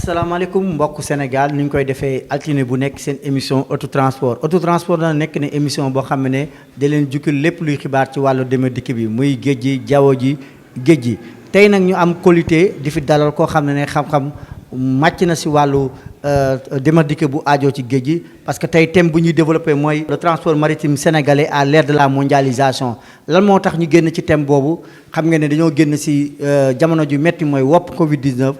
asalaamaaleykum mbokk Sénégal ni ñu koy defee altine bu nekk seen émission autotransport dana nekk ne émission boo xam ne da leen jukkil lépp luy xibaar ci wàllu dem dikk bi muy géej gi jaww ji géej gi tey nag ñu am qualité di fi dalal koo xam ne xam-xam màcc na si wàllu dem dikk bu aajoo ci géej gi parce que tey thème bu ñuy développé mooy le transport maritime sénégalais à l'ère de la mondialisation lan moo tax ñu génn ci thème boobu xam nga ne dañoo génn si jamono ju metti mooy wopp Covid 19.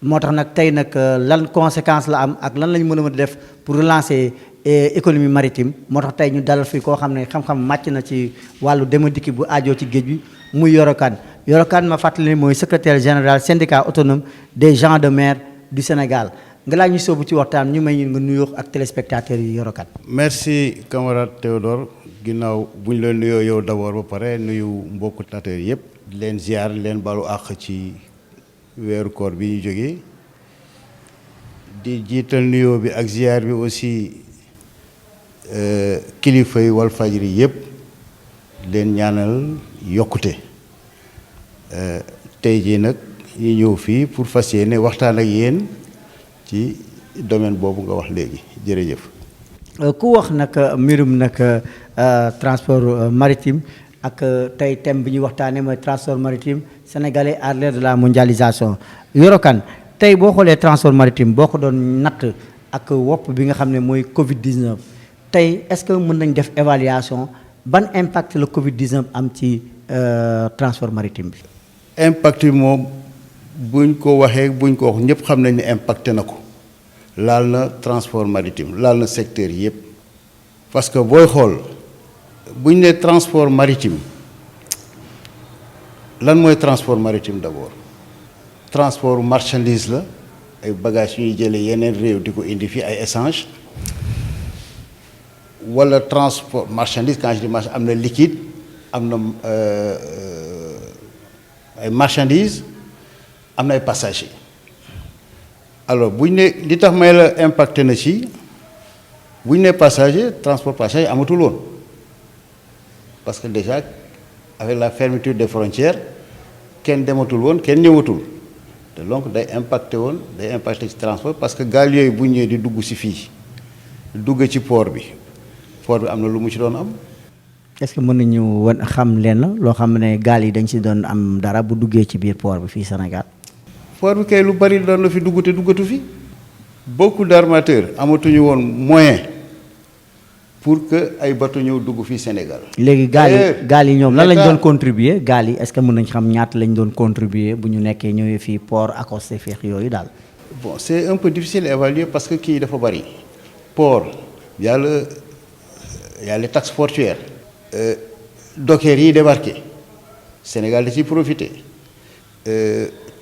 moo tax nag tey nag lan conséquence la am ak lan lañ mën a def pour relancer économie maritime moo tax tey ñu dalal fii koo xam ne xam-xam màcc na ci wàllu dem dikki bu aajoo ci géej bi muy Yoro Kane ma fàttali ne mooy secrétaire général syndicat autonome des gens de mer du Sénégal nga laa ñu soobu ci waxtaan ñu may ñu nga nuyoo ak téléspectateurs yi Yoro Kane. merci camarade Théodore ginnaaw bu ñu la nuyoo yow d'abord ba pare nuyu mbokku tateurs yëpp di leen ziar leen balu àq ci weeru koor bi ñu jógee di jiital nuyoo bi ak ziar bi aussi kilifa yi Walfadjri yëpp leen ñaanal yokkute tey jii nag ñu ñëw fii pour fas yéene waxtaan ak yéen ci domaine boobu nga wax léegi jërëjëf. ku wax nag mbirum nag transport maritime ak tey thème bi ñuy waxtaanee mooy transport maritime sénégalais à l'ère de la mondialisation Yoro Kane tey boo xoolee transport maritime boo ko doon natt ak wopp bi nga xam ne mooy Covid 19 tey est-ce que mën nañ def évaluation ban impact la Covid 19 am ci transport maritime bi. impact bi moom buñ ko waxee buñ ko wax ñëpp xam nañ ne impacté na ko laal na transport maritime laal na secteur yëpp parce que booy xool. bu ñu nee transport maritime lan mooy transport maritime d'abord transport marchandise la ay bagages yu ñuy jëlee yeneen réew di ko indi fii ay échange wala transport marchandise quand je dis marchandise am na liquide am na ay marchandises am na ay passagers alors bu ñu nee li tax may la impacté na ci bu ñu nee passager transport passager amatul woon. parce que déjà avec la fermeture des frontières kenn dematul woon kenn ñëwatul te donc day impacté ci transport parce que gaal yooyu bu ñëwee di dugg ci fii dugg ci port bi am na lu mu ci doon am. est-ce que mën nañu wan xam leen loo xam ne gaal yi dañ ci doon am dara bu duggee ci biir port bi fii Sénégal. port bi kay lu bari doon na fi dugg te duggatu fi beaucoup d'armateurs amatuñu woon moyen. pour que ay bateau ñëw dugg fii Sénégal. léegi gaal yi ñoom lan lañ doon contribuer gaal yi est-ce que mën nañ xam ñaata lañ doon contribuer bu ñu nekkee ñëwee fii port accosté feex yooyu daal. bon c'est un peu difficile à évaluer parce que kii dafa bari port y a les taxes portuaires. dockers yi débarqué Sénégal da ciy profité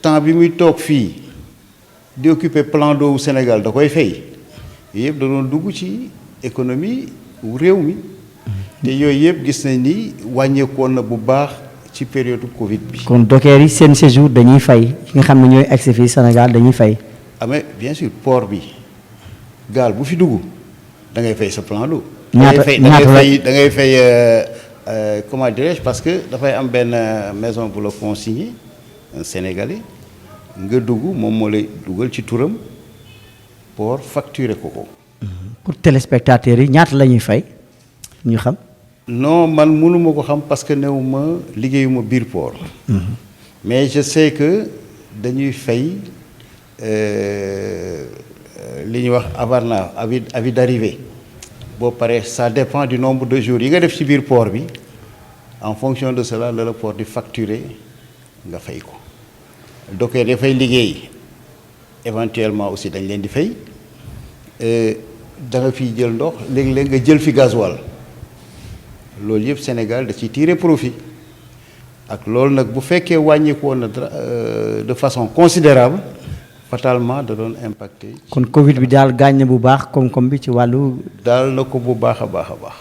temps bi muy toog fii di occuper plan d'eau Sénégal da koy fay yëpp da doon dugg ci économie. réew mi te yooyu yëpp gis nañ ni wàññeekoon na bu baax ci période Covid bi. kon dockers yi seen séjour dañuy fay nga xam ne ñooy agsi fii Sénégal dañuy fay. mais bien sûr port bi gaal bu fi dugg da ngay fay sa plan d'eau. ñaata da ngay fay comment dirais-je parce que dafay am benn maison bu la consigné un Sénégalais nga dugg moom moo lay dugal ci turam port facturé ko. pour téléspectateurs yi ñaata la ñuy fay ñu xam. non man mënuma ko xam parce que newuma liggéeyuma biir port. mais je sais que dañuy fay li ñuy wax avarna avis d'arrivée boo paree ça dépend du nombre de jours yi nga def ci biir port bi en fonction de cela la port di facturer nga fay ko. docker dafay liggéey éventuellement aussi dañ leen di fay. da nga fiy jël ndox léeg-léeg nga jël fi gasoil loolu yëpp Sénégal da ciy tirer profit ak loolu nag bu fekkee wàññeeku woon na de façon considérable fatalement da doon impacté. kon Covid bi daal gaañ bu baax koom-koom bi ci wàllu. daal na ko bu baax a baax a baax.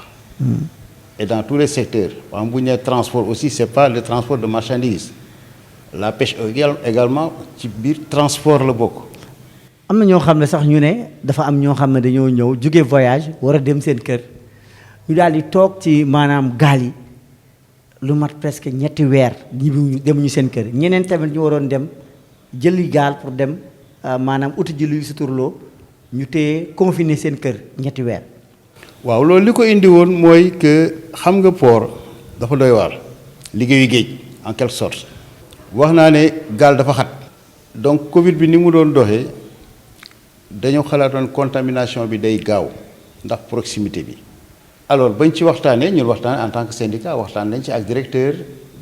et dans tous les secteurs par exemple bu ñu nee transport aussi c'est pas le transport de marchandises la pêche également ci biir transport la bokk. am na ñoo xam ne sax ñu ne dafa am ñoo xam ne dañoo ñëw jóge voyage war a dem seen kër ñu daal di toog ci maanaam gaal yi lu mat presque ñetti weer ñibbi demuñu seen kër ñeneen tamit ñu waroon dem jëli gaal pour dem maanaam uti ji luy suturloo ñu téye confiné seen kër ñetti weer. waaw loolu li ko indi woon mooy que xam nga port dafa doy waar liggéeyu géej en quelque sorte wax naa ne gaal dafa xat donc Covid bi ni mu doon doxee dañoo xalaatoon contamination bi day gaaw ndax proximité bi alors bañ ci waxtaanee ñun waxtaan en tant que syndicat waxtaan nañ ci ak directeur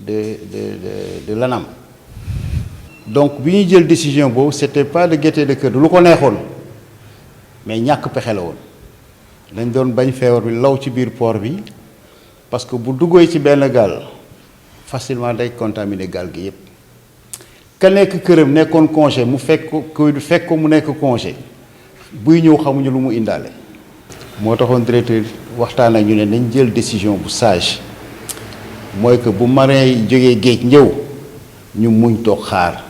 de l'ANAM donc bi ñuy jël décision boobu c'était pas de gaieté de cœur lu ko neexoon mais ñàkk pexe la woon dañ doon bañ feebar bi law ci biir port bi parce que bu duggee ci benn gaal facilement day contaminer gaal gi yépp ka nekk këram nekkoon congé mu fekk ko mu nekk congé buy ñëw xamuñu lu mu indaale moo taxoon directeur waxtaan ak ñu ne nañ jël décision bu sage mooy que bu marin yi jógee géej ñëw ñu muñ toog xaar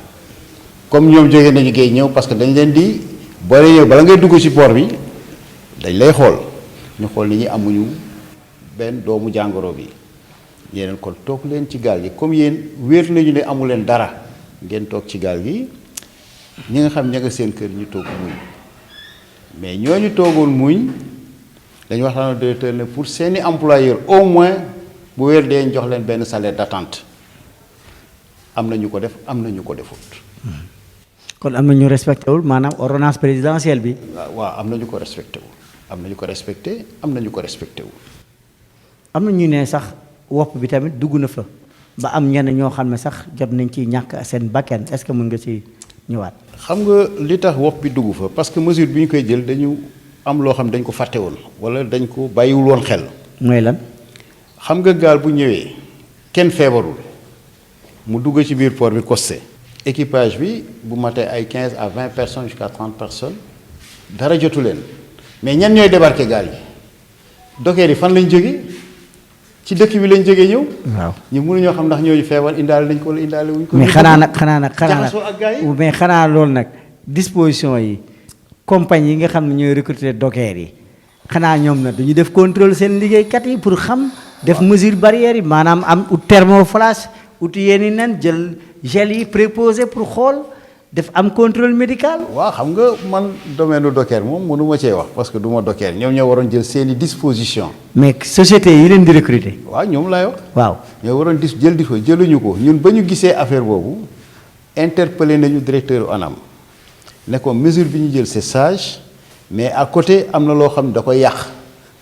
comme ñoom jógee nañu géej ñëw parce que dañ leen di boo ñëw bala ngay dugg ci port bi dañ lay xool ñu xool ni ñi amuñu benn doomu jàngoro bi yeneen kon toog leen ci gaal gi comme yéen wéer nañu ne amu leen dara ngeen toog ci gaal gi ñi nga xam ña nga seen kër ñu toog muñ mais ñooñu toogoon muñ dañu waxtaan ak directeur ne pour seeni employeur au moins bu weer dee jox leen benn salaire d'attente am na ñu ko def am na ñu ko defut. kon am na ñu respecté wul maanaam ordonnance présidentielle bi. waaw am na ñu ko respecté wul am na ñu ko respecté am na ñu ko respecté wul. am na ñu ne sax wopp bi tamit dugg na fa ba am ñenn ñoo xam ne sax jot nañ ci ñàkk seen bakkan est-ce que mën nga ci ñëwaat. xam nga li tax wopp bi dugg fa parce que mesure bi ñu koy jël dañu am loo xam dañ ko fàtte woon wala dañ ko bàyyiwul woon xel. mooy lan. xam nga gaal bu ñëwee kenn feebarul mu dugg ci biir port bi costé équipage bi bu matee ay 15 à 20 personnes jusqu'à 30 personnes dara jotu leen mais ñan ñooy débarquer gaal yi dockers yi fan lañ jóge ci dëkk bi lañ jógee ñëw. waaw ñu mënuñoo xam ndax ñooñu feebar indaale nañ ko wala indaale wuñ ko. mais xanaa jaxasoo ak gars yi mais xanaa loolu nag disposition yi compagnie yi nga xam ne ñooy recruter dockers yi xanaa ñoom nag dañu def contrôle seen liggéeykat yi pour xam. def mesure barrière yi maanaam am ut thermoflash ut yéeni nen jël gel yi préposé pour xool def am contrôle médical. waaw xam nga man domaine du docker moom mënu ma cee wax parce que du ma docker ñoom ñoo waroon jël seeni disposition. mais société yi leen di recruter. waaw ñoom laay wax. waaw ñoo waroon jëluñu ko ñun ba ñu gisee affaire boobu interpellé nañu directeur ANAM ne ko mesure bi ñu jël c'est sage mais à côté am na loo xam ne da koy yàq.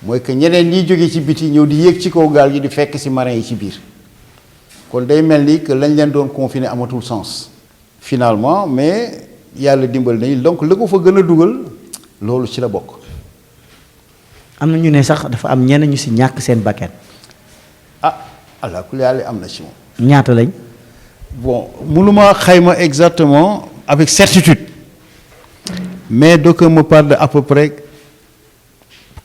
mooy que ñeneen ñiy jóge ci biti ñëw di yéeg ci kaw gaal gi di fekk ci marin yi ci biir kon day mel ni que lañ leen doon confiner amatul sens finalement mais yàlla dimbal nañu donc la ko fa gën a dugal loolu ci la bokk. am na ñu ne sax dafa am ñenn ñu ci ñàkk seen bakkan. allah kulli yàlla am na ci moom. ñaata lañ. bon mënuma xayma exactement avec certitude mais donc me parle de à peu près.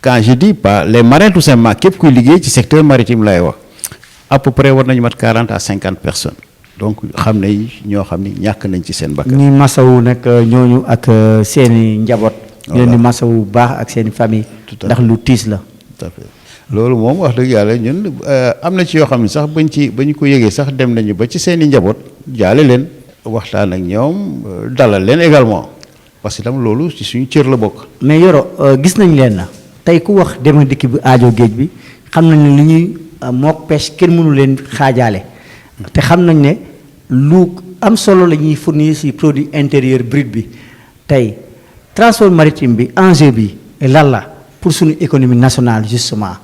Quand je dis pas les marins tout simplement képp kuy liggéey ci secteur maritime lay wax à peu près war nañu mat 40 à 50 personnes donc xam ne ñoo xam ni ñàkk nañ ci seen bakkan. ñuy masawu nag ñooñu ak seeni njaboot. leen di masawu bu baax ak seeni famille. ndax lu tiis la. tout à fait loolu moom wax dëgg yàlla ñun am na ci yoo xam ne sax ba ñu ko yëgee sax dem nañu ba ci seeni njaboot jaale leen waxtaan ak ñoom dalal leen également parce que tam loolu ci suñu cër la bokk. mais Yoro gis nañ leen na. tey ku wax dem dikk bi aajo géej bi xam nañ ne li ñuy mook pêche kenn mënu leen xaajaale te xam nañ ne lu am solo la ñuy fournir ci produit intérieur brut bi tey transport maritime bi enjeu bi lan la pour suñu économie nationale justement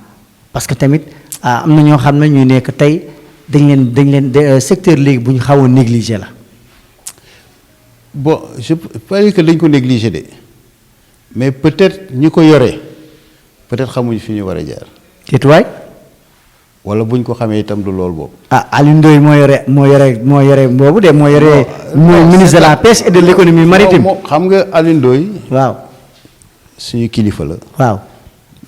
parce que tamit am na ñoo xam ne ñuy nekk tey dañ leen secteur léegi bu ñu xaw a négligé la. bon je pas dire que dañ ko négligé de mais peut-être ñi ko yore. peut-être xamuñu fi ñu war a jaar. Tétuwaay. wala buñ ko xamee itam du loolu boobu. Alioune Ndoye moo yore boobu de moo yore. mooy ministre de la pêche et de l'économie maritime. xam nga Alioune Ndoye. waaw. suñu kilifa la. waaw.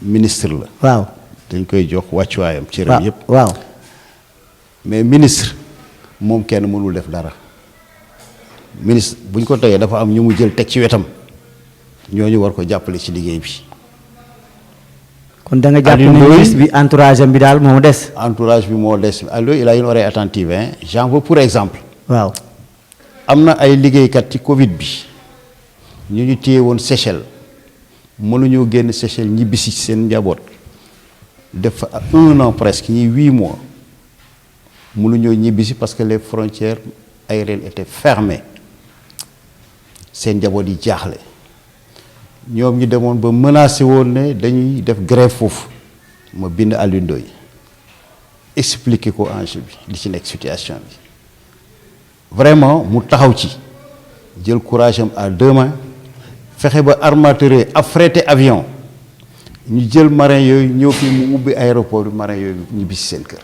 ministre la. waaw. dañ koy jox wàccuwaayam. cëram yépp waaw. mais ministre moom kenn mënul def dara ministre buñ ko tegee dafa am ñu mu jël teg ci wetam ñooñu war ko jàppale ci liggéey bi. kon da nga jàpp ne ministre bi entourage bi daal moo des. entourage bi moo des allo il a une oreille attentive j'en veux pour exemple. waaw. am na ay liggéeykat ci Covid bi ñu téye woon Seychelles mënuñoo génn Seychelles ñibbisi seen njaboot def fa 1 an presque ñi 8 mois mënuñoo ñibbisi parce que les frontières aériennes étaient fermées seen njaboot yi jaaxle ñoom ñu demoon ba menacé woon ne dañuy def grève foofu ma bind Alioune Ndoye expliquer ko enjeu bi li ci nekk situation bi vraiment mu taxaw ci jël courage am à 2 mains fexe ba armateur yi affrété avion ñu jël marin yooyu ñëw fii mu ubbi aéroport bi marin yooyu ñibbi si seen kër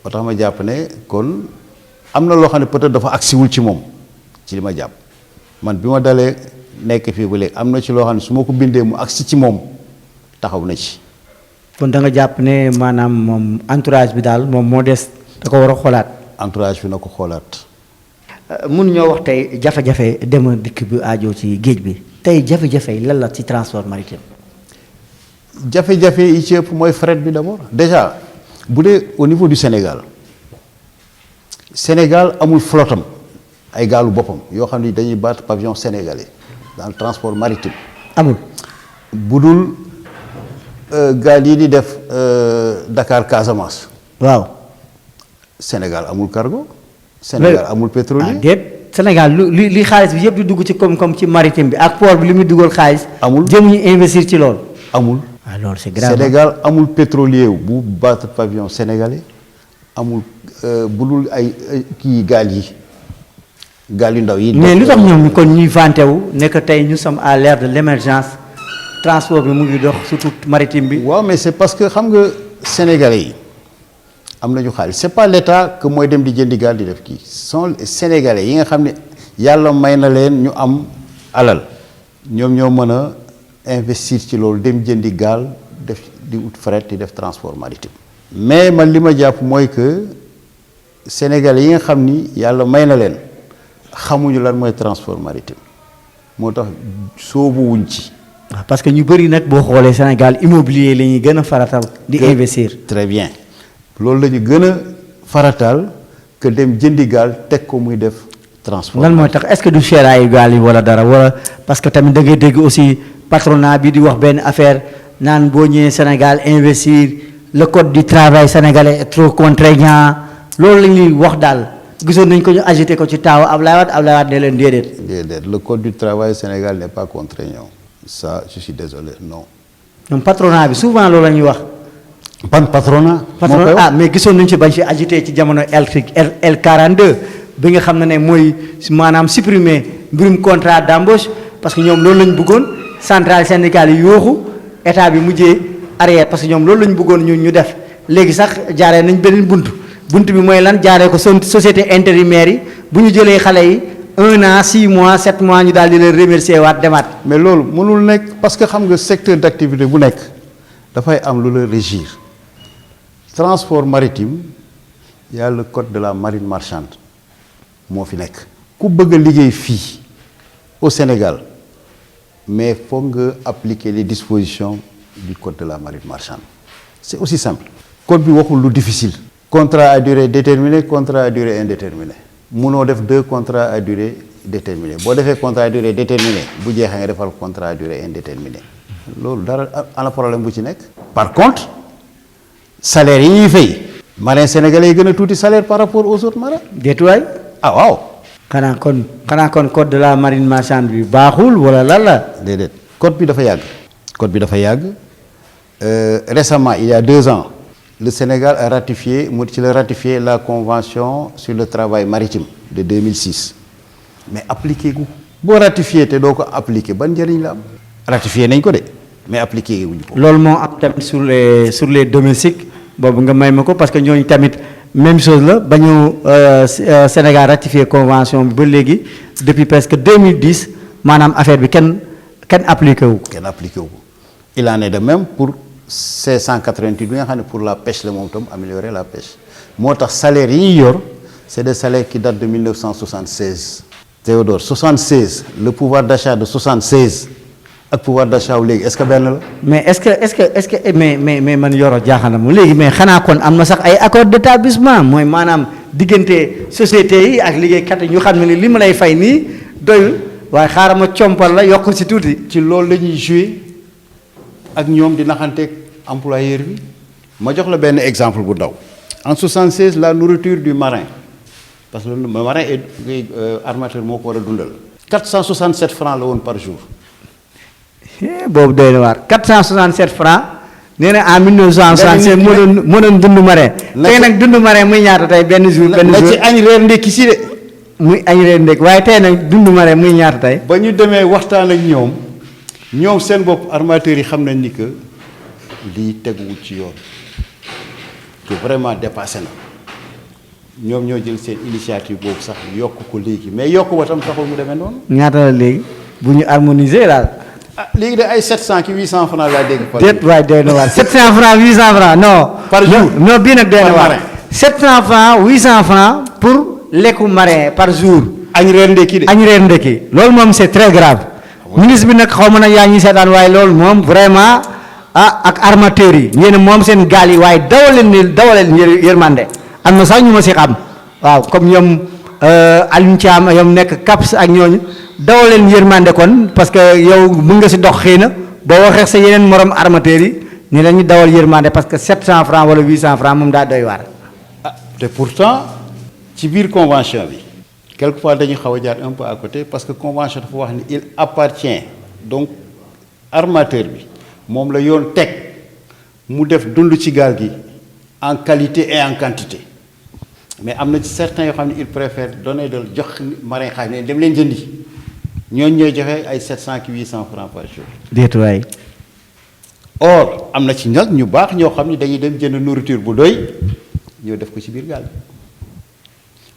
ba tax ma jàpp ne kon am na loo xam ne peut-être dafa agsiwul ci moom ci li ma jàpp man bi ma dalee nekk fii ba léegi am na ci loo xam ne su ma ko bindee mu agsi ci moom taxaw na ci. kon da nga jàpp ne maanaam moom entourage bi daal moom moo des da ko war a xoolaat. entourage bi na ko xoolaat. mun ñoo wax tey jafe-jafe dem dikk bi aajo ci géej bi tey jafe-jafe yi lan la ci transport maritime. jafe-jafe yi ci ëpp mooy fret bi d'abord déjà bu dee au niveau du Sénégal amul flottam ay gaalu boppam yoo xam ni dañuy battre pavillon sénégalais dans le transport maritime. amul. bu dul gaal yi di def Dakar Casamance. waaw. Sénégal amul cargo. Sénégal amul pétrolier. déet Sénégal li xaalis bi yëpp di dugg ci koom-koom ci maritime bi ak port bi li muy dugal xaalis. amul jëmuñu investir ci loolu. amul. waaw loolu c'est grave. Sénégal amul pétrolier bu battre pavillon sénégalais amul bu dul ay kii gaal yu ndaw yi. mais lu tax ñoom kon ñuy vanté wu nekk tey ñu sommes à l'ère de l'émergence transport bi mu ngi dox surtout maritime bi. waaw mais c'est parce que xam nga sénégalais yi am nañu xaalis c'est pas l'État que mooy dem di jëndi gaal di def kii sont sénégalais yi nga xam ne yàlla may na leen ñu am alal ñoom ñoo mën a investir ci loolu dem jëndi gaal def di ut fret di def transport maritime. mais man li ma jàpp mooy que sénégalais yi nga xam ni yàlla may na leen xamuñu lan mooy transport maritime moo tax soobu wuñ ci. parce que ñu bëri nag boo xoolee Sénégal immobilier la ñuy gën a faratal di investir. très bien loolu la ñu gën a faratal que dem jëndi gaal teg ko muy def transport. lan mooy tax est-ce que du seeraayu gaal yi wala dara wala parce que tamit da ngay dégg aussi patronat bi di wax benn affaire naan boo ñëwee Sénégal investir le code du travail sénégalais est trop contraignant loolu la ñuy wax daal gisoon nañ ko ñu agité ko ci taaw Ablaye Wade ne leen déedéet. déedéet le code du travail Sénégal n'est pas contraignant ça je suis désolé non. ñoom patronat bi souvent loolu la ñuy wax. ban patronat. mais gisoon nañu ci bañ fi agité ci jamono L42 bi nga xam ne mooy maanaam supprimer mbirum contrat d'embauche parce que ñoom loolu lañ bëggoon centrale syndicale yi yooxu état bi mujjee arrière parce que ñoom loolu lañ bëggoon ñu def léegi sax jaaree nañ beneen bunt bi mooy lan jaaree ko société intérimaire yi bu ñu jëlee xale yi 1 an 6 mois 7 mois ñu daal di leen remercier waat demaat. mais loolu mënul nekk parce que xam nga secteur d'activité bu nekk dafay am lu la régir transport maritime y a le code de la marine marchande moo fi nekk. ku bëgg a liggéey fii au Sénégal mais foog nga appliquer les dispositions du code de la marine marchande c'est aussi simple. code bi waxul lu difficile. contrat à durée déterminée contrat à durée indéterminée munoo def 2 contrats à durée déterminée boo defee contrat à durée déterminée bu jeexee nga defal contrat à durée indéterminée loolu dara ana problème bu ci nekk. par contre salaire yi ñuy fay. marins sénégalais yi gën a tuuti salaire par rapport aux autres marins. déetuwaay. ah waaw. xanaa kon code de la marine marchande bi baaxul wala lan la. déedéet code bi dafa yàgg. Récemment il y a 2 ans. le Sénégal a ratifié la convention sur le travail maritime de 2006 mais appliqué gu boo ratifié te doo ko appliqué ban njëriñ la am ratifié nañ ko de mais appliqué guñ ko. loolu moo am tamit sur les domestiques boobu nga may ma ko parce que ñooñu tamit même chose la ba ñu Sénégal ratifié convention bi ba léegi depuis presque 2010 maanaam affaire bi kenn appliqué wu ko. kenn appliqué wu ko il en est de même pour. C188 bi nga xam ne pour la pêche la moom itam améliorer la pêche moo tax salaire yi ñuy yor c'est des salaires qui datent de 1976. Théodore 76 le pouvoir d'achat de 76 ak pouvoir d'achat wu léegi est-ce que benn la. mais est-ce que mais man yoro jaaxal na mu léegi mais xanaa kon am na sax ay accord d'établissement mooy maanaam diggante société yi ak liggéeykat yi ñu xam ne li ma lay fay nii doyul waaye xaaral ma compal la yokk si tuuti. ci loolu la ñuy joué ak ñoom di naxanteeg employeur bi ma jox la benn exemple bu ndaw en 76 la nourriture du marin parce que le marin est armateur moo ko war a dundal. 467 francs la woon par jour. boobu doy na waar 467 francs nee na en 1967 moo doon dund marin. tey nag dund marin muy ñaata tey benn jour. benn jour ci añ reer ndekki si de. muy añ reer ndekki waaye tey nag dund marin muy ñaata tey. ba ñu demee waxtaan ak ñoom seen bopp armateurs yi xam nañ ni que lii teguwul ci yoon que vraiment dépassé na ñoom ñoo jël seen initiative boobu sax yokk ko léegi mais yokk ba tam taxul mu demee noonu. ñaata la léegi bu ñu harmoniser daal. ah léegi de ay 700 ki 800 francs laa dégg. déet waay doy na waar 700 francs 800 francs non. par jour non bii nag doy na par waar. marin. 700 francs 800 francs pour lekku marin par jour. añ reer ndekki de. añ reer ndekki loolu moom c'est très grave. ministre bi nag xaw ma nag yaa ñuy seetaan waaye loolu moom vraiment ak armateurs yi ñeene moom seen gaal yi waaye dawaleen yërmande am na sax ñu ma si xam waaw comme ñoom Alioune Thiam ñoom nekk CAPS ak ñooñu dawaleen yërmande kon parce que yow mën nga si dox xëy na boo waxee sa yeneen morom armateurs yi ni la ñu dawal yërmande parce que 700 francs wala 800 francs moom daa doy waar. ah te pourtant ci biir convention bi quelquefois dañu xaw a jaar un peu à côté parce que convention dafa wax ni il appartient donc armateur bi moom la yoon teg mu def dund ci gaal gi en qualité et en quantité mais am na ci certains yoo xam ne il préfère donner de jox marin xaaj ne dem leen jëndi ñooñu ñooy joxe ay 700 ki 800 francs par jour. déet waay. or am na ci nag ñu baax ñoo xam ne dañuy dem jënd nourriture bu doy ñoo def ko ci biir gaal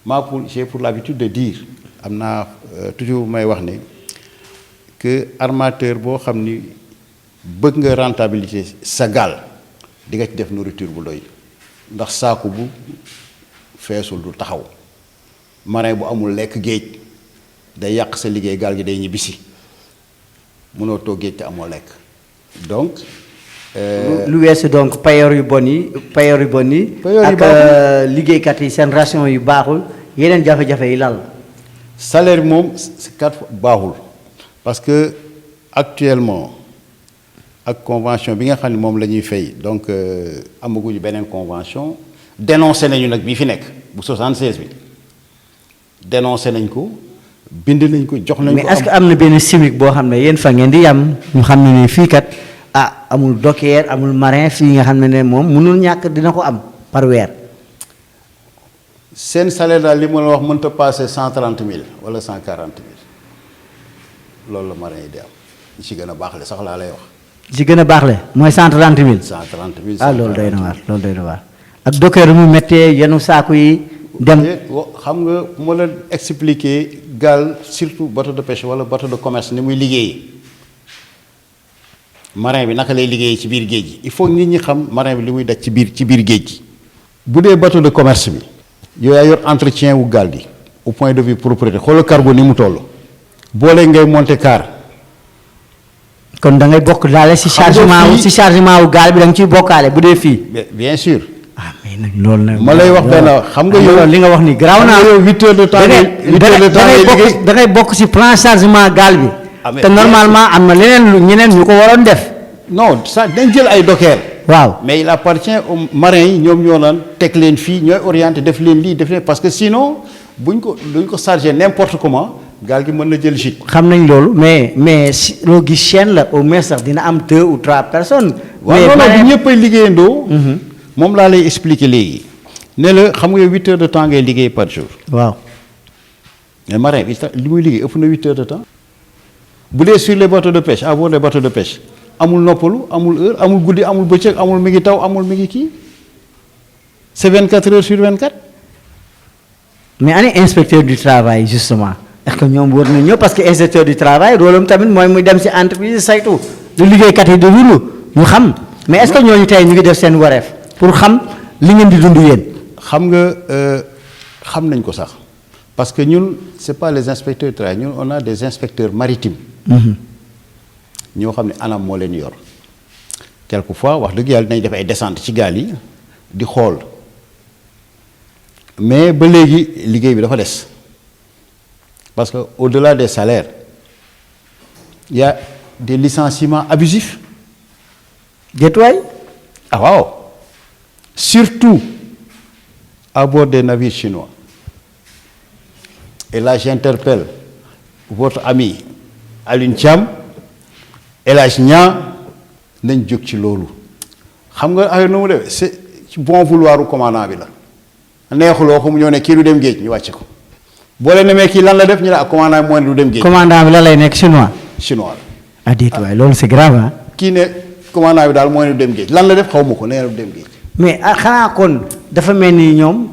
gi j'ai pour l'habitude de dire am naa toujours may wax ne que armateur boo xam ni bëgg nga rentabilité sa gaal di nga ci def nourriture bu doy ndax saaku bu feesul du taxaw marin bu amul lekk géej day yàq sa liggéey gaal gi day ñibbisi mënoo toog géej te amoo lekk donc. lu weesu donc payoor yu bon yi. ak liggéeykat yi seen ration yu baaxul yeneen jafe-jafe yi lal. salaire bi moom c'est 4 fois baaxul parce que actuellement ak convention bi nga xam ne moom la ñuy fay donc amaguñu beneen convention dénoncé nañu nag bii fi nekk bu 76 bi dénoncé nañ ko bind nañ ko jox nañ ko. mais est-ce que am na benn chimique boo xam ne yéen fa ngeen di yam ñu xam ne ni fii kat amul docker amul marin fii nga xam ne moom mënul ñàkk dina ko am par weer. seen salaire daal li ma la wax mënta passé 130 000 wala 140 000 loolu la marin yi di am li ci gën a baax le sax laa lay wax. li ci gën a baax le mooy 130 000. 130 000 loolu doy na waar loolu doy na waar. ak docker mu méttee yenu saaku yi dem. xam nga bu ma la expliquer gaal surtout bateau de pêche wala bateau de commerce ni muy liggéeyee marin bi naka lay liggéeyee ci biir géej gi il faut nit ñi xam marin bi li muy daj ci biir géej gi. bu dee bateau de commerce bi. yow yaa yor entretien wu gaal gi au point de vue propriété xoolal cargo ni mu toll boole ngay monter car. kon da ngay bokk daale si chargement wu gaal bi da nga ciy bokkaale bu dee fii. bien sûr. mais nag loolu nag. ma lay wax benn xam nga yow li nga wax ni garaaw naa. yow 8 heures de temps. da ngay bokk si plan chargement gaal bi. te normalement am na ñeneen ñu ko waroon def. non ça dañ jël ay docker. waaw mais il appartient aux marins yi ñoom ñoo naan teg leen fii ñooy orienté def leen lii def leen parce que sinon duñ ko chargé n'importe comment gaal gi mën na jël gîte. xam nañ loolu mais si loo gis chaîne la au moins sax dina am 2 ou 3 personnes. mais loolu bu ñëpp ay liggéeyandoo. moom laa lay expliquer léegi. ne la xam nga 8 heures de temps ngay liggéey par jour. waaw. mais marin bi li muy liggéey ëpp na 8 heures de temps. bu dee sur les bateaux de pêche à bord des bateaux de pêche. amul noppalu amul heure amul guddi amul bëccëg amul mi ngi taw amul mi ngi kii c'est 24 heures sur 24. mais ani inspecteur du travail justement est-ce que ñoom war na ñëw parce que inspecteur du travail rôle am tamit mooy muy dem ci entreprise saytu lu liggéeykat yi di dund ñu xam mais est-ce que ñooñu tey ñu ngi def seen wareef pour xam li ngeen di dund yéen. xam nga xam nañ ko sax parce que ñun c'est pas les inspecteurs du travail ñun on a des inspecteurs maritimes. ñoo xam ne anam moo leen yor quelquefois wax dëgg yàlla dinañ def ay descente ci gaal yi di xool mais ba léegi liggéey bi dafa des parce que au-delà des salaires Il y a des licenciements abusifs. Détoy. Ah waaw. Surtout à bord des navires chinois. Et là, j'interpelle votre ami Alioune Thiam, El Hadj Niang, nañ jóg ci loolu. xam nga ay nu mu def c'est ci bon vouloir u commandant bi la. neexuloo ko mu ñëw ne kii du dem géej ñu wàcce ko. boo leen nemee kii lan la def ñu ne ak commandant bi mooy du dem géej. commandant bi la lay nekk chinois. chinois la. ah détoy loolu c'est grave ah. kii ne commandant bi daal mooy du dem géej lan la def xaw ma ko nee na du dem géej. mais xanaa kon dafa mel ni ñoom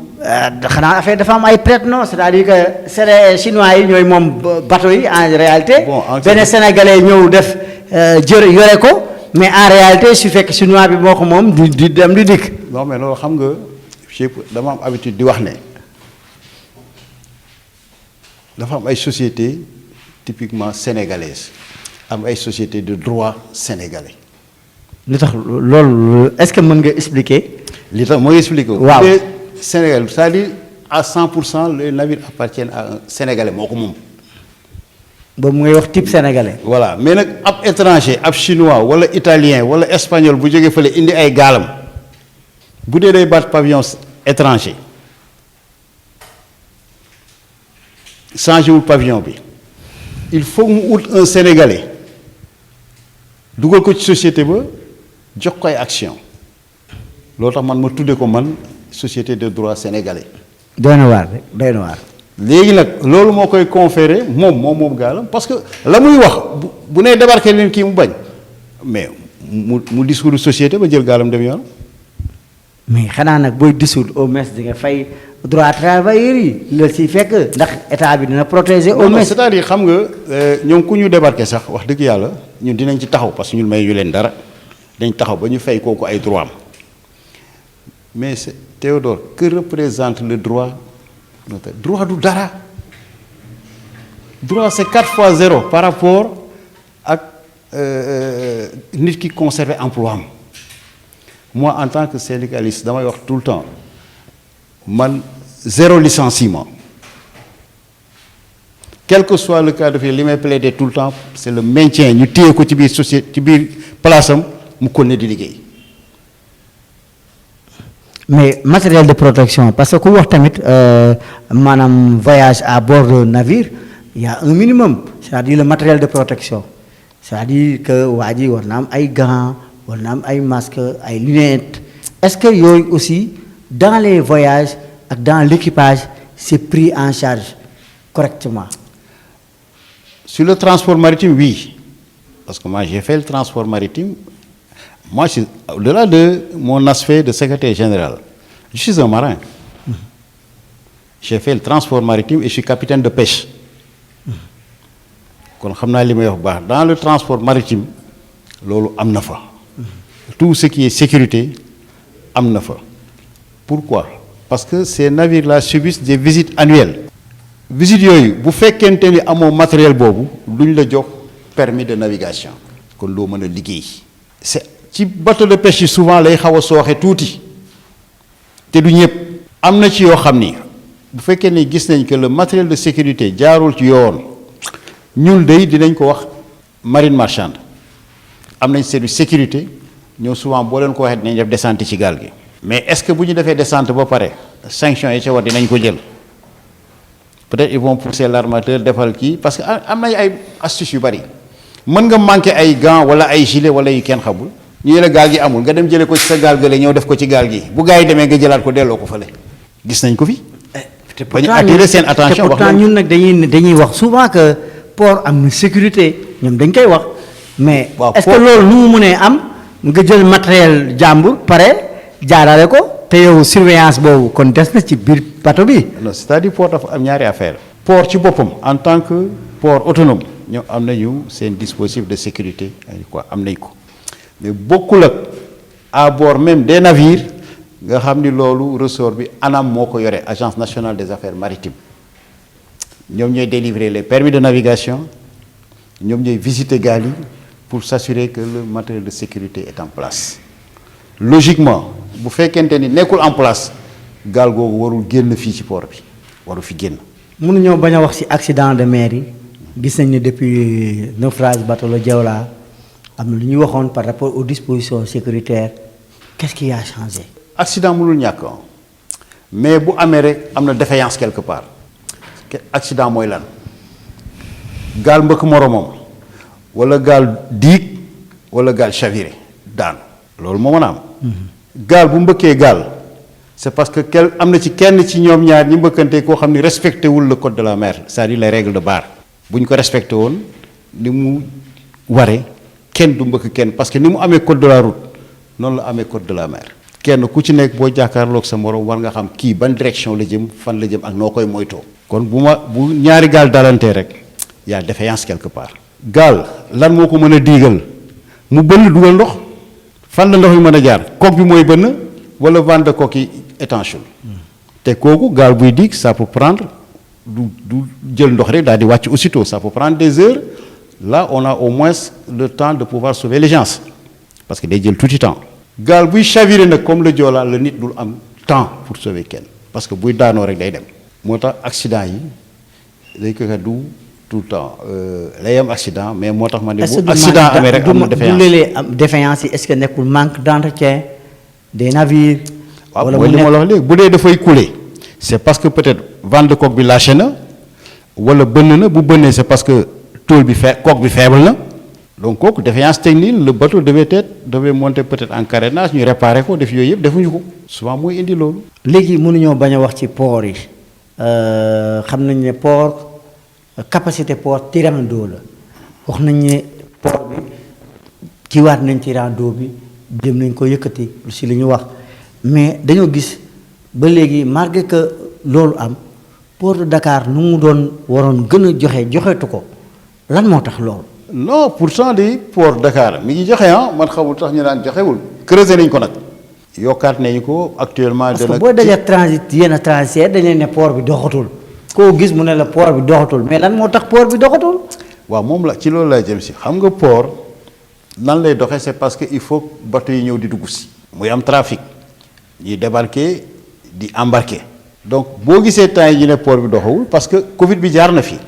xanaa affaire dafa am ay prête-noms c'est-à-dire que c'est chinois yi ñooy moom bateau yi en réalité. bon benn sénégalais ñëw def yore ko mais en réalité su fekk chinois bi moo ko moom du dem di dikk. non mais loolu xam nga dama am habitude di wax ne dafa am ay sociétés typiquement sénégalaises am ay sociétés de droit sénégalais. li tax loolu est-ce que mën nga expliquer. li tax mooy expliquer. waaw Sénégal c'est-à-dire à 100% les navires appartiennent à un sénégalais moo ko moom. boobu ngay wax type sénégalais. voilà mais nag ab étranger ab chinois wala italien wala espagnol bu jógee fële indi ay gaalam bu dee day baat pavillon étranger changé wul pavillon bi il faut mu ut un sénégalais dugal ko ci société ba jox ko ay action loolu tax man ma tudde ko man société de droit sénégalais. doy na waar rek doy na waar. léegi nag loolu moo koy conféré moom gaalam parce que la muy wax bu nee débarqué leen kii mu bañ mais mu dissoudre société ba jël gaalam dem yoon. mais xanaa nag booy dissoudre au moins di nga fay droit travailleurs yi loolu si fekk ndax état bi dina protéger au moins. c'est-à-dire xam nga ñoom ku ñu débarqué sax wax dëgg yàlla ñun dinañ ci taxaw parce que ñun may ñu leen dara dañ taxaw ba ñu fay kooku ay droit am mais c'est Théodore que représente le droit. droit du dara droit c'est 4 fois 0 par rapport ak nit ki conserver emploi am moi en tant que syndicaliste damay wax tout le temps man 0 licenciement quel que soit le cas de fait li may plaider tout le temps c'est le maintien ñu téye ko ci biir société ci biir place am mu continuer di liggéey. mais matériel de protection parce que ku wax tamit maanaam voyage à bord de navire il y a un minimum c'est-à-dire le matériel de protection c'est-à-dire que waa ji war na am ay gants war na am ay masques ay lunettes est-ce que yooyu aussi dans les voyages ak dans l'équipage c'est pris en charge correctement. Sur le transport maritime, oui. Parce que moi, j'ai fait le transport maritime. Moi, au-delà de mon aspect de secrétaire général, je suis un marin. J'ai fait le transport maritime et je suis capitaine de pêche. Dans le transport maritime, tout ce qui est sécurité, pourquoi? Parce que ces navires-là subissent des visites annuelles. Visites yoyu bu fekkente ni amo matériel bobu duñ la jox permis de navigation kon do meuna liggéey c'est ci bateau de pêche souvent lay xawa soxé touti té du ñëpp amna ci yo xamni bu fekké ni gis nañ que le matériel de sécurité jaarul ci yoon ñun day dinañ ko wax marine marchande am nañ service sécurité ñoo souvent bo leen ko waxé dinañ def descente ci gal gi mais est-ce que buñu défé descente ba paré sanction yi ci war dinañ ko jël. Peut-être ils vont pousser l'armateur defal kii parce que am nañ ay astuces yu bari mën nga manqué ay gants wala ay gilet wala yu kenn xamul ñu la gaal gi amul nga dem jëlee ko ci sa gaal gële ñëw def ko ci gaal gi bu gaa yi demee nga jëlaat ko delloo ko fële gis nañ ko fi. ba ñu attirer seen attention wax pourtant ñun nag dañuy wax souvent que port am na sécurité ñoom dañ koy wax. mais est-ce que loolu nu mu mënee am nga jël matériel jàmbur pare jaarale ko. te yow surveillance boobu kon des na ci biir bateau bi. non c'est-à-dire port dafa am ñaari affaire port ci boppam en tant que port autonome ñoom am nañu seen dispositif de sécurité quoi am nañ ko mais bokkul ak à bord même des navires nga xam ni loolu ressort bi ANAM moo ko yore agence nationale des affaires maritimes ñoom ñooy délivrer les permis de navigation ñoom ñooy visiter gaal yi pour s'assurer que le matériel de sécurité est en place logiquement. bu fekkente ni nekkul en place gaal googu warul génn fii ci port bi waru fi génn. mënuñoo bañ a wax ci accident de mer yi gis nañ ne depuis naufrage bateau le Joola am na lu ñu waxoon par rapport aux dispositions sécuritaires qu'est-ce qui a changé. accident mënul ñàkk mais bu amee rek am na défaillance quelque part accident mooy lan gaal mbëkk moromam wala gaal diig wala gaal chaviré daanu loolu moo mën a am. gaal bu mbëkkee gaal c'est parce que am na ci kenn ci ñoom ñaar ñi mbëkkante koo xam ni respecté wul le code de la mer c'est-à-dire les règles de barre bu ñu ko respecté woon ni mu waree kenn du mbëkk kenn parce que ni mu amee code de la route noonu la amee code de la mer. kenn ku ci nekk boo jàkkaarloog sa morom war nga xam kii ban direction la jëm fan la jëm ak noo koy moytoo. kon bu ñaari gaal dalantee rek y a défaillance quelque part. gaal lan moo ko mën a diigal mu bënn dugal ndox fan la ndox mi mën a jaar coque bi mooy bënn wala vent de coque yi étanche te kooku gaal buy diig ça peut prendre du jël ndox rek daal di wàcc aussitôt ça peut prendre des heures là on a au moins le temps de pouvoir sauver les gens parce que day jël tuuti temps. gaal buy chavirer nag comme le Joola la nit dul am temps pour sauver kenn parce que buy daanoo rek day dem. moo tax accident yi day ko du tout le temps lay am accident mais moo tax ma ne bu accident amee rek am na défaillance du léeg-léeg am défaillance yi est-ce que nekkul manque d'entretien des navires. wala mooy li ma la wax léegi bu dee dafay couler c'est parce que peut-être vent de coque bi lâché na wala bënn na bu bënnee c'est parce que tôle bi coque bi faible na. donc kooku défaillance technique le bateau devait monter peut-être en carénage ñu réparer ko def yooyu yëpp defuñu ko souvent mooy indi loolu. léegi mënuñoo bañ a wax ci port yi xam nañ ne port capacité port tirant d'eau la wax nañ ne port bi kiiwaat nañ tirant d'eau bi dem nañ ko yëkkati si li ñu wax mais dañoo gis ba léegi malgré que loolu am port de Dakar nu mu doon waroon gën a joxetu ko lan moo tax loolu. non pourtant di port Dakar mi ngi joxe man xamul tax ñu naan joxewul creuser nañ ko nag yokkaat nañu ko actuellement. parce que boo dajee transit yenn transitaire dañ leen ne port bi doxatul koo gis mu ne la port bi doxatul mais lan moo tax port bi doxatul. waaw moom la ci loolu lay jëm si xam nga port nan lay doxee c'est parce que il faut bateau yi ñëw di dugg si. muy am trafic ñuy débarquer di embarquer. donc boo gisee temps yi ñu ne port bi doxawul parce que Covid bi jaar na fi.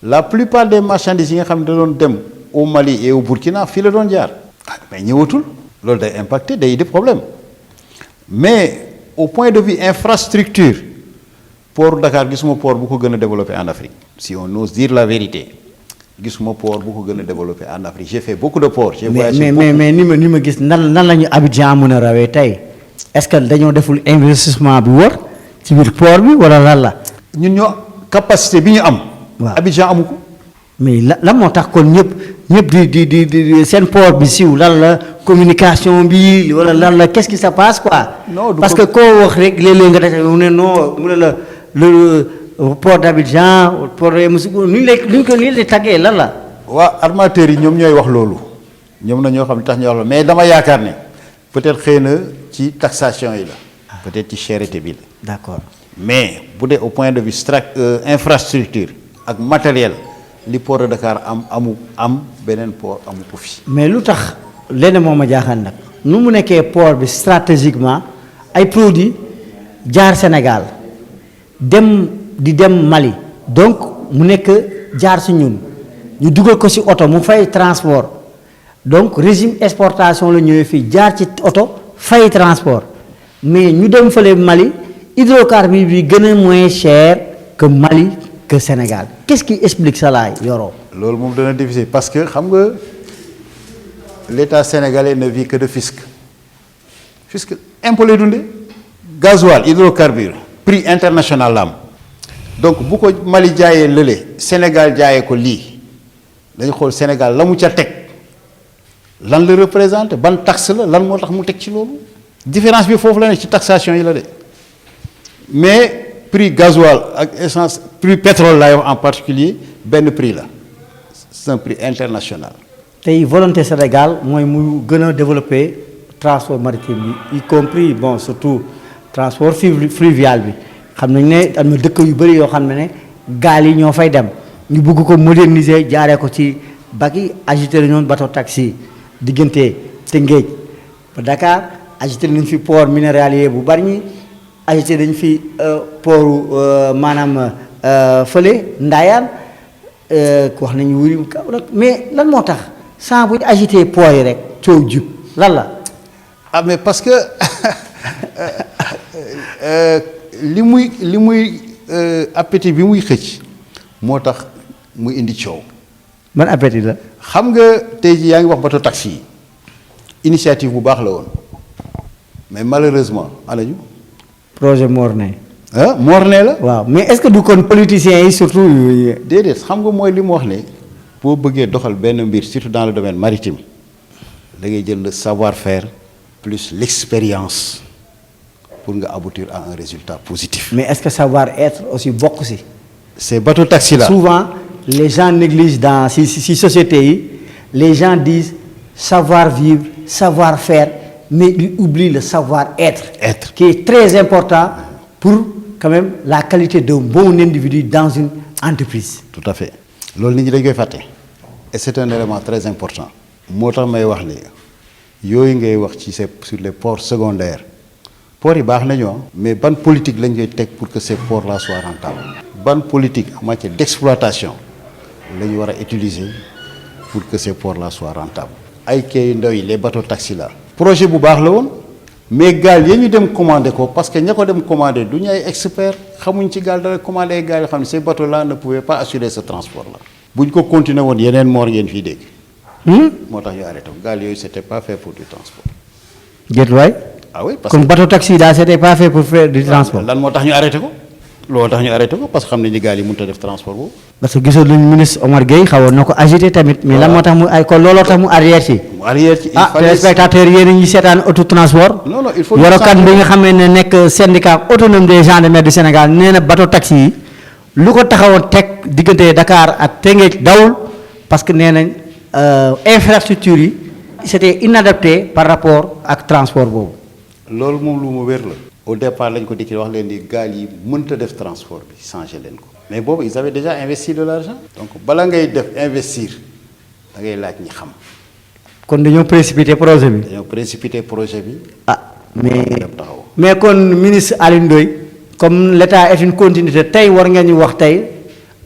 la plupart des marchandises yi nga xam ne da doon dem au Mali et au Burkina fii la doon jaar mais ñëwatul loolu day impacter day indi problème mais au point de vue infrastructure port Dakar gisuma port bu ko gën a développé en Afrique si on ose dire la vérité gisuma port bu ko gën a développé en Afrique j'ai fait beaucoup de ports. j'ai voyagé mais ni ma gis nan la ñu Abidjan mën a rawee tey est-ce que dañoo deful investissement bi wër ci biir port bi wala lan la. ñun ñoo capacité bi ñu am. waaw Abidjan amu ko. mais la moo tax kon ñëpp di seen port bi siiw lan la communication bi wala lan la qu'est-ce qui se passe quoi. non parce que koo wax rek léeg-léeg nga def mu ne non mu ne la le port d'Abidjan port de Yamoussoukro ni ñu ko nii lay tàggee lan la. waa armateurs yi ñoom ñooy wax loolu ñoom na ñoo xam ne tax ñu wax loolu mais dama yaakaar ne peut-être xëy na ci taxation yi la. peut-être ci cherté bi la. d'accord mais bu dee au point de vue infrastructure. ak matériel li port de Dakar am beneen port amu ko fi. mais lu tax leneen moo ma jaaxal nag nu mu nekkee port bi stratégiquement ay produits jaar Sénégal dem Mali donc mu nekk jaar si ñun ñu dugal ko si oto mu fay transport donc régime exportation la ñëwee fii jaar ci oto fay transport mais ñu dem fële Mali hydrocarbures bi gën a moins cher que Mali. que Sénégal qu'est-ce qui explique ça là Yoro. loolu moom dana difficile parce que xam nga l'État sénégalais ne vit que de fisc impôt lay dundee gasoil hydrocarbure prix international la am donc bu ko Mali jaayee lële Sénégal jaayee ko lii dañu xool Sénégal la mu ca teg lan la représente ban taxe la lan moo tax mu teg ci loolu différence bi foofu la ne ci taxation yi la de mais prix gasoil ak essence prix pétrole laay wax en particulier benn prix la c'est un prix international. tey volonté Sénégal mooy mu gën a développer transport maritime bi y compris bon surtout transport fluvial bi xam nañ ne am na dëkk yu bëri yoo xam ne gaal yi ñoo fay dem ñu bëgg ko moderniser jaaree ko ci bac yi agité nañu bateau taxi diggante Tëngéej ba Dakar agité nañ fi port minéralier bu bari ñi agité dañ fi port maanaam fële Ndayane wax nañu wuri Kaolack mais lan moo tax sans bu ñu agité poids yi rek coow jub lan la. ah mais parce que li muy appétit bi muy xëcc moo tax muy indi coow. ban appétit la. xam nga tey jii yaa ngi wax bateau taxi yi initiative bu baax la woon mais malheureusement anañu. projet Morne. ah Morne la. waaw mais est-ce que du kon politiciens yi surtout. déedéet xam nga mooy li mu wax ne boo bëggee doxal benn mbir surtout dans le domaine maritime da ngay jël le savoir-faire plus l'expérience pour nga aboutir à un résultat positif. mais est-ce que savoir-être aussi bokk si. ces bateaux taxis là. souvent les gens négligent dans si sociétés yi les gens disent savoir-vivre savoir-faire mais ils oublient le savoir-être. Être. Qui est très important pour quand même la qualité d'un bon individu dans une entreprise. tout à fait loolu nit ñi dañ koy fàtte et c'est un élément très important. moo tax may wax ne yooyu ngay wax ci sur les ports secondaires ports yi baax nañu mais ban politique lañ koy teg pour que ces ports là soient rentables. ban politique en matière d'exploitation la ñu war a utiliser pour que ces ports là soient rentables. ay kay ndaw yi les bateaux taxis là. projet bu baax la woon mais gaal ya ñu dem commandé ko parce que ña ko dem commandé du ñu ay experts xamuñ ci gaal dara commandé ay gaal yoo xam ne ces bateaux là ne pouvaient pas assurer ce transport là. bu ñu ko continuer woon yeneen moor ngeen fii dégg. moo tax ñu arrêté ko gaal yooyu c'était pas fait pour du transport. Jët waay. ah oui parce comme que bateau taxi daal c'était pas fait pour faire du transport. lan moo tax ñu arrêté ko. loolu tax ñu arrêté ko parce que xam nañ ni gaal yi mënut a def transport boobu. parce que gisoon nañu ministre Omar Gueye xawoon na ko agité tamit. mais lan moo tax mu ay ko looloo tax mu arrière ci. mu arrière ci il fallait téléspectateurs yéen a ngi seetaan autotransport. non il faut yorokat bi nga xamee ne nekk syndicat autonome des gendarmes du Sénégal nee na bateau taxi yi lu ko taxawoon teg diggante Dakar ak Tëngéej dawul parce que nee nañ infrastructure yi c'était inadapté par rapport ak transport boobu. loolu moom lu mu wér la. au départ lañ ko dikki wax leen ni gaal yi mënta def transport bi changé leen ko. mais boobu ils avaient déjà investi de l'argent. donc bala ngay def investir da ngay laaj ñi xam. kon dañoo précipité projet bi. dañoo précipité projet bi. ah mais dem taxaw. mais kon ministre Alioune Ndoye comme l'État est une continuité tey war ngeen ñu wax tey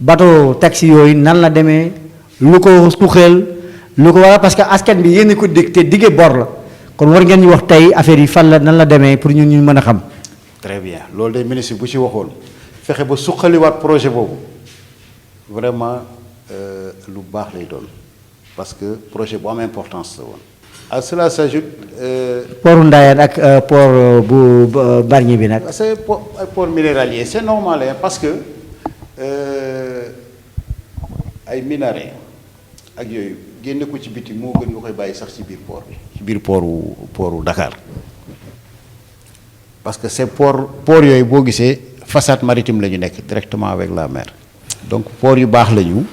bateau taxi yooyu nan la demee lu ko suuxeel lu ko waral parce que askan bi yéen ko dig te diggee bor la kon war ngeen ñu wax tey affaire yi fan la nan la demee pour ñun ñu mën a xam. très bien loolu day ministre bu ci waxoon fexe ba suqaliwaat projet boobu vraiment lu baax lay doon parce que projet bu am importance la woon. à cela s'ajoute. port Ndayane ak port bu Bargny bi nag. c'est port minéralier c'est normal hein, parce que ay minerais ak yooyu génne ko ci biti moo gën nga koy bàyyi sax ci biir port bi. ci biir portu Dakar parce que ces port yooyu boo gisee façade maritime la ñu nekk directement avec la mer donc port yu baax la ñu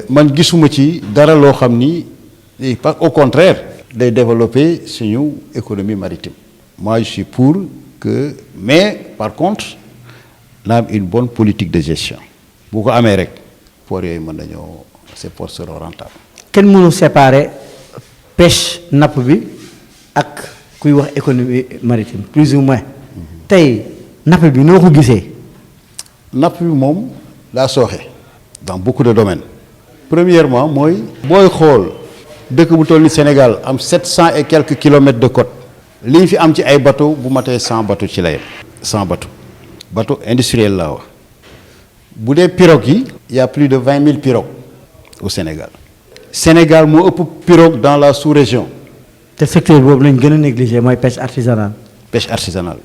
man gisuma ci dara loo xam ni au contraire day développer suñu économie maritime. moi je suis pour que mais par contre na am une bonne politique de gestion bu ko amee rek port yooyu mën nañoo ces ports seront rentables. kenn mënu séparer pêche napp bi ak kuy wax économie maritime plus ou moins tey napp bi noo ko gisee. napp bi moom daa sooxe dans beaucoup de domaines. premièrement mooy. booy xool dëkk bu toll ni Sénégal am 700 et quelques kilomètres de côte. li ñu fi am ci ay bateau bu matee 100 bateau ci la yem. 100 bateau industriel laa wax bu dee pirogue yi. il y a plus de 20 000 pirogues au Sénégal. Sénégal moo ëpp pirogue dans la sous-région. te secteur boobu lañ gën a négligé mooy pêche artisanale. pêche artisanale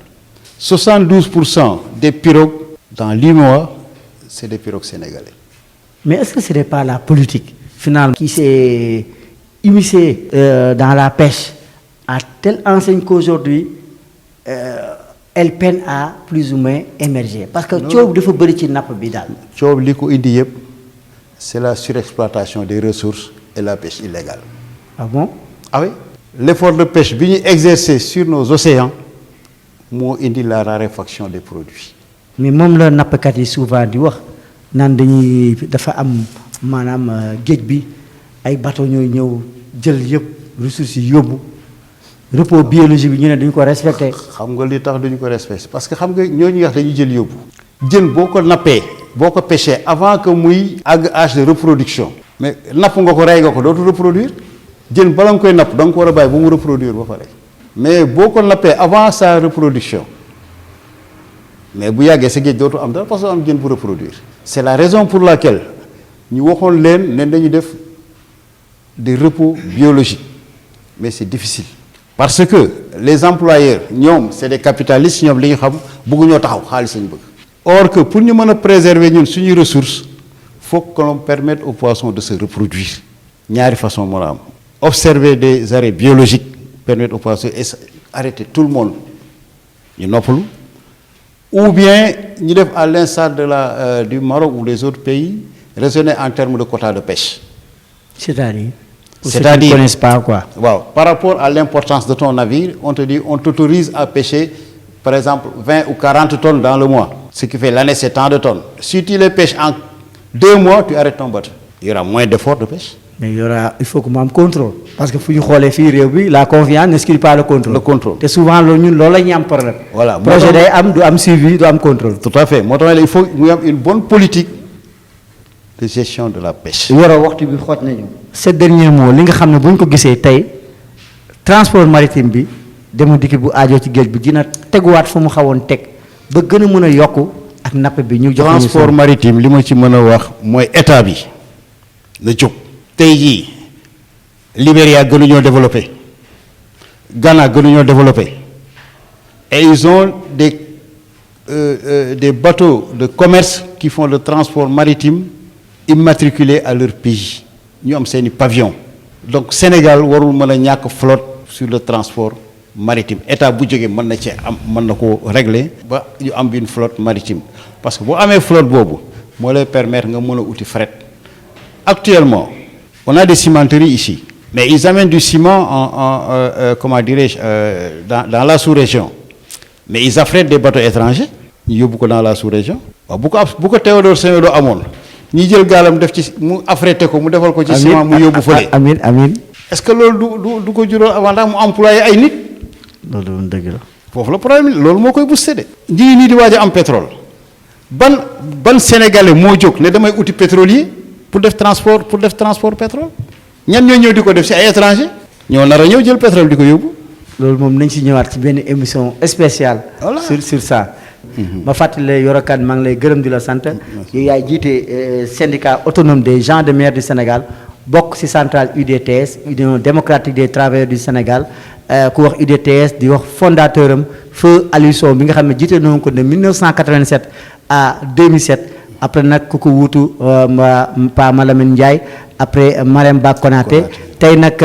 72% des pirogues dans l'UEMOA c'est des pirogues sénégalais. mais est-ce que ce n'est pas la politique finalement qui s'est immiscée dans la pêche à telle enseigne qu'aujourd'hui elle peine à plus ou moins émerger parce que coow dafa bëri ci napp bi daal. coow li ko indi yëpp c'est la surexploitation des ressources et la pêche illégale. ah bon. ah oui l'effort de pêche bi ñu exercer sur nos océans moo indi la raréfaction des produits. mais moom la nappkat yi souvent di wax naan dañuy dafa am maanaam géej bi ay bateau ñooy ñëw jël yëpp ressources yi yóbbu repos biologique bi ñu ne duñu ko respecté. xam nga li tax duñu ko respecté parce que xam nga ñooñu wax dañuy jël yóbbu. jën boo ko nappee boo ko pêché avant que muy àgg âge de reproduction mais napp nga ko rey nga ko dootu reproduire jën bala nga koy napp da nga ko war a bàyyi ba mu reproduire ba pare mais boo ko nappee avant sa reproduction mais bu yàggee sa géej dootu am dara parce que am jën bu reproduire c'est la raison pour laquelle ñu waxoon leen ne dañu def des repos biologiques mais c'est difficile parce que les employeurs ñoom c'est des capitalistes ñoom li ñu xam bëgguñoo taxaw xaalis lañu bëgg or que pour ñu mën a préserver ñun suñuy ressources faut que l'on permette aux poissons de se reproduire ñaari façon moo la am observer des arrêts biologiques permettre aux poissons et arrêter tout le monde ñu noppalu ou bien ñu def à l'instar de du Maroc ou des autres pays raisonner en termes de quota de pêche. C'est-à-dire pour ceux qui ne connaissent pas quoi. Wow. Par rapport à l'importance de ton navire, on te dit on t'autorise à pêcher par exemple 20 ou 40 tonnes dans le mois. Ce qui fait l'année c'est tant de tonnes. Si tu les pêches en 2 mois, tu arrêtes ton bateau. Il y aura moins d'efforts de pêche. Mais il faut que mu am contrôle. Parce que fu ñu xoolee fii réew bi la confiance n'exclut pas le contrôle. Le contrôle. te souvent loolu ñun loolu la ñu am problème. Voilà projet day am du am suivi du am contrôle. Tout à fait moo tax il faut mu am une bonne politique de gestion de la pêche. Yoro waxtu bi xooj nañu. Ce dernier mot li nga xam ne bu ñu ko gisee tey transport maritime bi demu dikki bu aajoo ci géej bi dina teguwaat fu mu xawoon teg ba gën a mën a yokku ak napp bi ñu jox transport maritime li ma ci mën a wax mooy état bi na jóg. tey jii Libéria gënuñoo développé Ghana gënuñoo développé et ils ont des bateaux de commerce qui font le transport maritime immatriculés à leur pays ñu am seeni pavillon donc Sénégal warul mën a ñàkk flotte sur le transport maritime état bu jógee mën na ci am mën na ko régler ba ñu am une flotte maritime parce que boo amee flotte boobu moo lay permettre nga mën a uti fret actuellement on a des cimenteries ici mais ils amènent du ciment comment dirais-je dans la sous-région mais ils affrètent des bateaux étrangers ñu yóbbu ko dans la sous-région waaw bu ko Théodore Semedo amoon ñi jël gaalam def ci mu affrété ko mu defal ko ci ciment mu yóbbu fële amiin est-ce que loolu du ko jural avantage mu employé ay nit loolu dëgg la foofu la problème loolu moo koy boosté de ñii nii di waaj a am pétrole ban sénégalais moo jóg ne damay uti pétrolier pour def transport pétrole ñan ñoo ñëw di ko def ci ay étranger ñoo nar a ñëw jël pétrole di ko yóbbu. loolu moom nañ ci ñëwaat ci benn émission spéciale. Voilà. sur ça. ma fàttali Yoro Kane maa ngi lay gërëm di la sant. yow yaay jiite syndicat autonome des gens de mer du Sénégal bokk ci centrale UDTS Union démocratique des travailleurs du Sénégal ku wax UDTS di wax fondateur am feu Aliou Sow bi nga xam ne jiite nañu ko de 1987 à 2007 après nag ku ko wuutu Pa Malamine Ndiaye après Marème Ba Konaté tey nag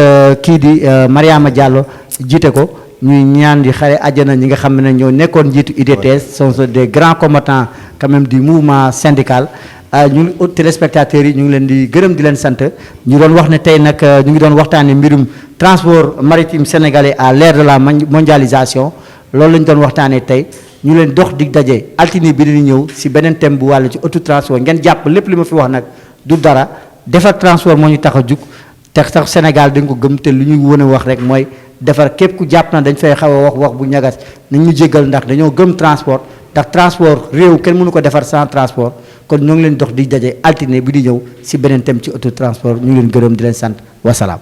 kii di Mariama Diallo jiite ko ñuy ñaan di xare àjjana ñi nga xam ne ñoo nekkoon jiitu UDTS sont des grands combattants quand même du mouvement syndical ñu téléspectateurs yi ñu ngi leen di gërëm di leen sant ñu doon wax ne tey nag ñu ngi doon waxtaanee mbirum transport maritime sénégalais à l'ère de la mondialisation loolu la ñu doon waxtaanee tey ñu leen dox dig daje altine bi dañuy ñëw si beneen thème bu wàll ci autotransport ngeen jàpp lépp li ma fi wax nag du dara defar transport moo ñu tax a jug te sax Sénégal dañ ko gëm te lu ñu wën a wax rek mooy defar képp ku jàpp na dañ fay xaw a wax bu ñagas nañ ñu jéggal ndax dañoo gëm transport ndax transport réew kenn mënu ko defar sans transport kon ñoo ngi leen dox di daje altine bi di ñëw si beneen thème ci autotransport ñu ngi leen gërëm di leen sant wasalaam.